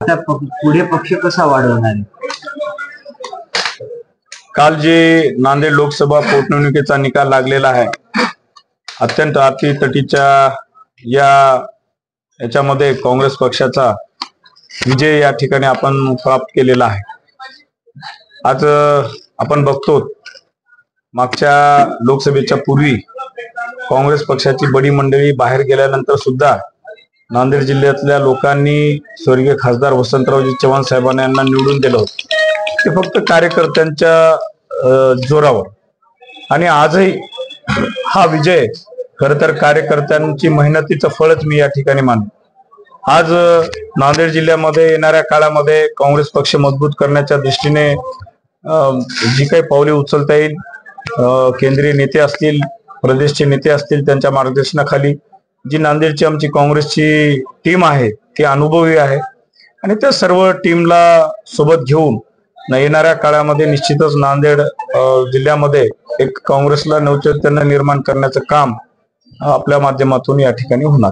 आता पुढे पक्ष कसा वाढवणार आहे? काल जे नांदेड लोकसभा पोटनिवडणुकीचा निकाल लागलेला आहे, अत्यंत अटीतटीच्या याच्यामध्ये काँग्रेस पक्षाचा विजय या ठिकाणी आपण प्राप्त केलेला आहे। आज आपण बघतो, मागच्या लोकसभेच्या पूर्वी काँग्रेस पक्षाची बडी मंडळी बाहेर गेल्यानंतर सुद्धा नांदेड जिल्ह्यातल्या लोकांनी स्वर्गीय खासदार वसंतरावजी चव्हाण साहेबांना यांना निवडून दिलं होतं, ते फक्त कार्यकर्त्यांच्या जोरावर। आणि आजही हा विजय खरं तर कार्यकर्त्यांची मेहनतीचं फळच मी या ठिकाणी मानतो। आज नांदेड जिल्ह्यामध्ये येणाऱ्या काळामध्ये काँग्रेस पक्ष मजबूत करण्याच्या दृष्टीने जी काही पावले उचलता येईल, केंद्रीय नेते असतील, प्रदेशचे नेते असतील, त्यांच्या मार्गदर्शनाखाली जी नांदेडची आमची काँग्रेसची टीम आहे ती अनुभवी आहे आणि त्या सर्व टीमला सोबत घेऊन येणाऱ्या काळामध्ये निश्चितच नांदेड जिल्ह्यामध्ये एक काँग्रेसला नवचैतन्य निर्माण करण्याचं काम आपल्या माध्यमातून या ठिकाणी होणार।